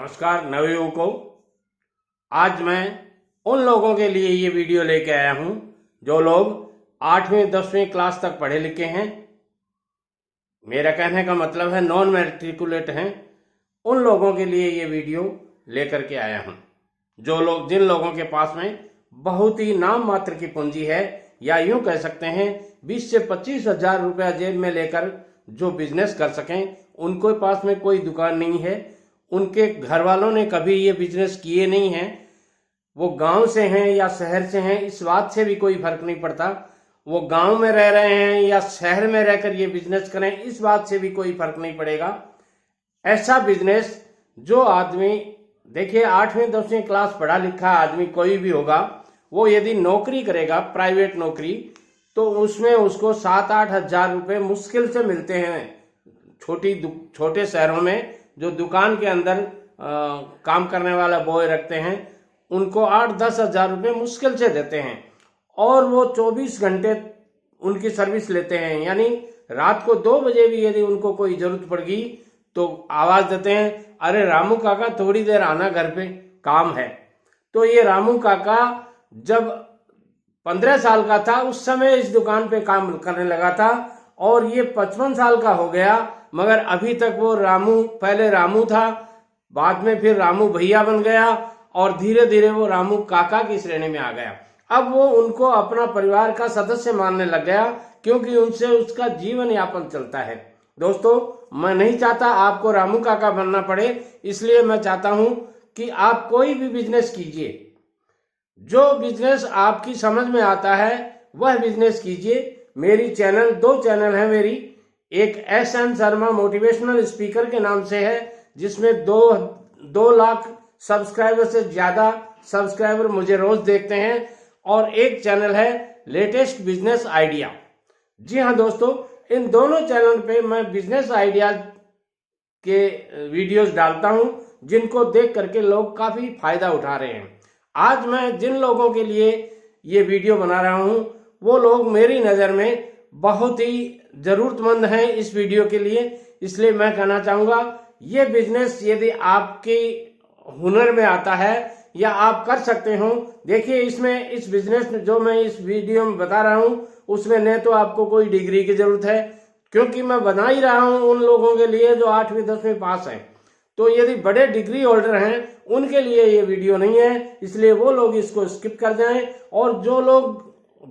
नमस्कार नवयुवकों। आज मैं उन लोगों के लिए ये वीडियो लेके आया हूँ जो लोग 8वीं 10वीं क्लास तक पढ़े लिखे हैं। मेरा कहने का मतलब है नॉन मैट्रिकुलेट हैं। उन लोगों के लिए ये वीडियो लेकर के आया हूँ जिन लोगों के पास में बहुत ही नाम मात्र की पूंजी है, या यूं कह सकते हैं 20 से 25 हजार रुपया जेब में लेकर जो बिजनेस कर सकें। उनके पास में कोई दुकान नहीं है, उनके घर वालों ने कभी ये बिजनेस किए नहीं हैं, वो गांव से हैं या शहर से हैं, इस बात से भी कोई फर्क नहीं पड़ता। वो गांव में रह रहे हैं या शहर में रहकर ये बिजनेस करें, इस बात से भी कोई फर्क नहीं पड़ेगा। ऐसा बिजनेस जो आदमी, देखिए 8वीं 10वीं क्लास पढ़ा लिखा आदमी कोई भी होगा, वो यदि नौकरी करेगा प्राइवेट नौकरी, तो उसमें उसको 7-8 हजार रुपये मुश्किल से मिलते हैं। छोटे शहरों में जो दुकान के अंदर काम करने वाला बॉय रखते हैं, उनको 8-10 हजार रुपये मुश्किल से देते हैं, और वो 24 घंटे उनकी सर्विस लेते हैं। यानी रात को 2 बजे भी यदि उनको कोई जरूरत पड़ गई तो आवाज देते हैं, अरे रामू काका थोड़ी देर आना, घर पे काम है। तो ये रामू काका जब 15 साल का था उस समय इस दुकान पे काम करने लगा था, और ये 55 साल का हो गया, मगर अभी तक वो रामू, पहले रामू था, बाद में फिर रामू भैया बन गया, और धीरे धीरे वो रामू काका की श्रेणी में आ गया। अब वो उनको अपना परिवार का सदस्य मानने लग गया, क्योंकि उनसे उसका जीवन यापन चलता है। दोस्तों, मैं नहीं चाहता आपको रामू काका बनना पड़े, इसलिए मैं चाहता हूं कि आप कोई भी बिजनेस कीजिए, जो बिजनेस आपकी समझ में आता है वह बिजनेस कीजिए। मेरी 2 चैनल है मेरी, एक SN शर्मा मोटिवेशनल स्पीकर के नाम से है, जिसमें 2 लाख सब्सक्राइबर से ज्यादा सब्सक्राइबर मुझे रोज देखते हैं, और एक चैनल है लेटेस्ट बिजनेस आइडिया। जी हाँ दोस्तों, इन दोनों चैनल पे मैं बिजनेस आइडिया के वीडियोस डालता हूं, जिनको देख करके लोग काफी फायदा उठा रहे हैं। आज मैं जिन लोगों के लिए ये वीडियो बना रहा हूं, वो लोग मेरी नज़र में बहुत ही जरूरतमंद हैं इस वीडियो के लिए। इसलिए मैं कहना चाहूँगा, ये बिजनेस यदि आपके हुनर में आता है या आप कर सकते हो, देखिए इसमें इस बिजनेस में जो मैं इस वीडियो में बता रहा हूँ, उसमें न तो आपको कोई डिग्री की जरूरत है, क्योंकि मैं बना ही रहा हूँ उन लोगों के लिए जो 8वीं 10वीं पास हैं। तो यदि बड़े डिग्री होल्डर हैं उनके लिए ये वीडियो नहीं है, इसलिए वो लोग इसको स्किप कर जाएं। और जो लोग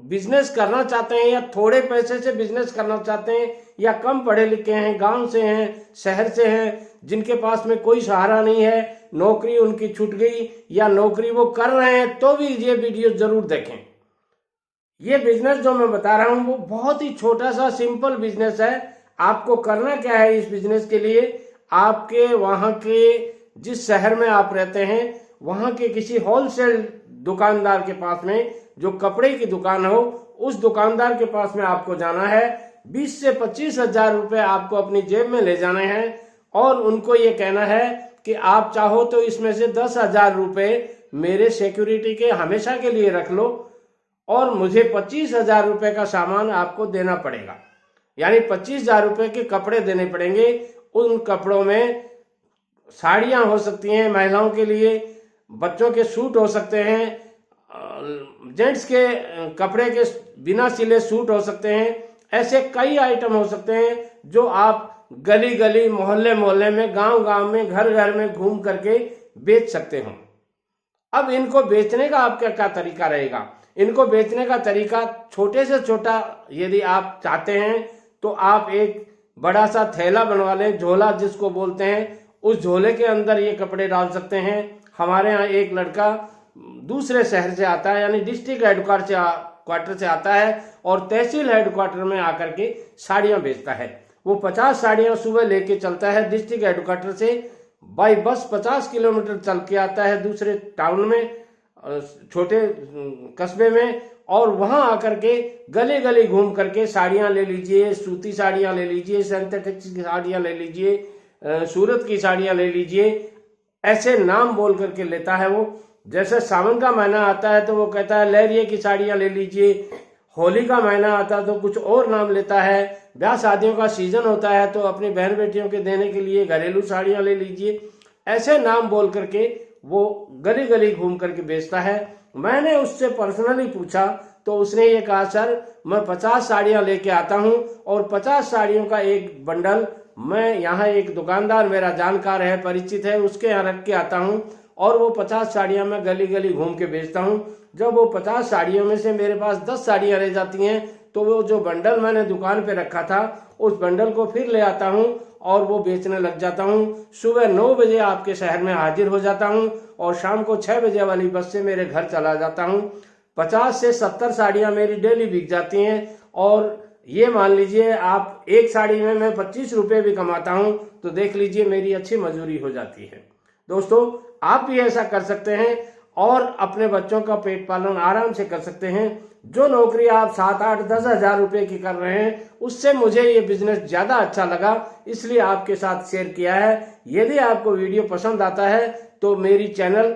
बिजनेस करना चाहते हैं या थोड़े पैसे से बिजनेस करना चाहते हैं, या कम पढ़े लिखे हैं, गांव से हैं, शहर से हैं, जिनके पास में कोई सहारा नहीं है, नौकरी उनकी छूट गई या नौकरी वो कर रहे हैं, तो भी ये वीडियो जरूर देखें। ये बिजनेस जो मैं बता रहा हूं वो बहुत ही छोटा सा सिंपल बिजनेस है। आपको करना क्या है इस बिजनेस के लिए, आपके वहां के जिस शहर में आप रहते हैं वहां के किसी होलसेल दुकानदार के पास में, जो कपड़े की दुकान हो, उस दुकानदार के पास में आपको जाना है। 20 से 25 हजार रुपए आपको अपनी जेब में ले जाने हैं, और उनको ये कहना है कि आप चाहो तो इसमें से 10 हजार रुपए मेरे सिक्योरिटी के हमेशा के लिए रख लो, और मुझे 25 हजार रुपए का सामान आपको देना पड़ेगा। यानी 25 हजार रुपए के कपड़े देने पड़ेंगे। उन कपड़ों में साड़ियां हो सकती हैं महिलाओं के लिए, बच्चों के सूट हो सकते हैं, जेंट्स के कपड़े के बिना सिले सूट हो सकते हैं। ऐसे कई आइटम हो सकते हैं जो आप गली गली, मोहल्ले मोहल्ले में, गांव गांव में, घर घर में घूम करके बेच सकते हो। अब इनको बेचने का आपका क्या तरीका रहेगा? इनको बेचने का तरीका छोटे से छोटा यदि आप चाहते हैं तो आप एक बड़ा सा थैला बनवा लें, झोला जिसको बोलते हैं, उस झोले के अंदर ये कपड़े डाल सकते हैं। हमारे यहाँ एक लड़का दूसरे शहर से आता है, यानी डिस्ट्रिक्ट हेडक्वार्टर से आता है, और तहसील हेडक्वार्टर में आकर के साड़ियाँ बेचता है। वो 50 साड़ियाँ सुबह लेके चलता है डिस्ट्रिक्ट हेडक्वार्टर से, बाई बस 50 किलोमीटर चल के आता है दूसरे टाउन में, छोटे कस्बे में, और वहां आकर के गली गली घूम करके साड़ियां ले लीजिए, सूती साड़ियां ले लीजिए, सिंथेटिक की साड़ियां ले लीजिए, सूरत की साड़ियां ले लीजिए, ऐसे नाम बोल करके लेता है वो। जैसे सावन का महीना आता है तो वो कहता है लहरिये की साड़ियां ले लीजिए, होली का महीना आता है तो कुछ और नाम लेता है, ब्याह शादियों का सीजन होता है तो अपनी बहन बेटियों के देने के लिए घरेलू साड़ियां ले लीजिए। ऐसे नाम बोल करके वो गली गली घूम करके बेचता है। मैंने उससे पर्सनली पूछा तो उसने ये कहा, सर मैं 50 साड़ियाँ लेके आता हूँ और 50 साड़ियों का एक बंडल मैं यहाँ एक दुकानदार मेरा जानकार है, परिचित है, उसके यहाँ रख के आता हूँ और वो 50 साड़ियाँ मैं गली गली घूम के बेचता हूँ। जब वो 50 साड़ियों में से मेरे पास 10 साड़ियाँ रह जाती हैं तो वो जो बंडल मैंने दुकान पे रखा था उस बंडल को फिर ले आता हूँ और वो बेचने लग जाता हूँ। सुबह 9 बजे आपके शहर में हाजिर हो जाता हूँ और शाम को 6 बजे वाली बस से मेरे घर चला जाता हूँ। 50 से 70 साड़ियाँ मेरी डेली बिक जाती हैं और ये मान लीजिए आप एक साड़ी में मैं 25 रुपये भी कमाता हूँ तो देख लीजिए मेरी अच्छी मजदूरी हो जाती है। दोस्तों आप भी ऐसा कर सकते हैं और अपने बच्चों का पेट पालन आराम से कर सकते हैं। जो नौकरी आप 7, 8, 10 हज़ार रुपये की कर रहे हैं उससे मुझे ये बिजनेस ज़्यादा अच्छा लगा, इसलिए आपके साथ शेयर किया है। यदि आपको वीडियो पसंद आता है तो मेरी चैनल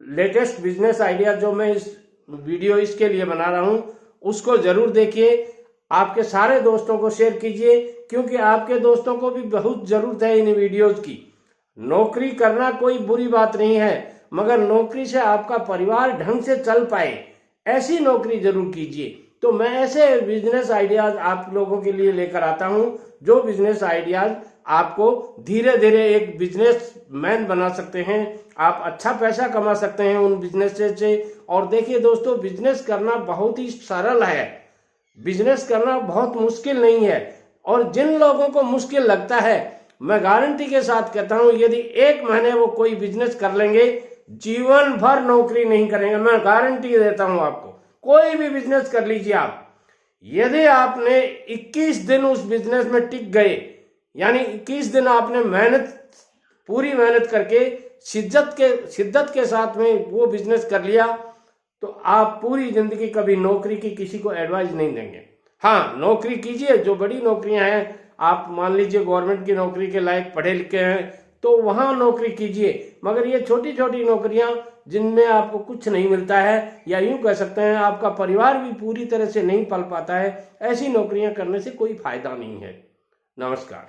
लेटेस्ट बिजनेस आइडिया जो मैं इस वीडियो इसके लिए बना रहा हूँ उसको ज़रूर देखिए। आपके सारे दोस्तों को शेयर कीजिए क्योंकि आपके दोस्तों को भी बहुत ज़रूरत है इन वीडियोज़ की। नौकरी करना कोई बुरी बात नहीं है, मगर नौकरी से आपका परिवार ढंग से चल पाए ऐसी नौकरी जरूर कीजिए। तो मैं ऐसे बिजनेस आइडियाज आप लोगों के लिए लेकर आता हूं जो बिजनेस आइडियाज आपको धीरे धीरे एक बिजनेस मैन बना सकते हैं। आप अच्छा पैसा कमा सकते हैं उन बिजनेस से। और देखिए दोस्तों, बिजनेस करना बहुत ही सरल है, बिजनेस करना बहुत मुश्किल नहीं है। और जिन लोगों को मुश्किल लगता है मैं गारंटी के साथ कहता हूं यदि 1 महीने वो कोई बिजनेस कर लेंगे जीवन भर नौकरी नहीं करेंगे। मैं गारंटी देता हूं आपको। कोई भी बिजनेस कर लीजिए आप, यदि आपने 21 दिन उस बिजनेस में टिक गए, यानी 21 दिन आपने पूरी मेहनत करके शिद्दत के साथ में वो बिजनेस कर लिया तो आप पूरी जिंदगी कभी नौकरी की किसी को एडवाइस नहीं देंगे। हाँ, नौकरी कीजिए, जो बड़ी नौकरियां हैं, आप मान लीजिए गवर्नमेंट की नौकरी के लायक पढ़े लिखे हैं तो वहां नौकरी कीजिए। मगर ये छोटी छोटी नौकरियां जिनमें आपको कुछ नहीं मिलता है, या यूं कह सकते हैं आपका परिवार भी पूरी तरह से नहीं पल पाता है, ऐसी नौकरियां करने से कोई फायदा नहीं है। नमस्कार।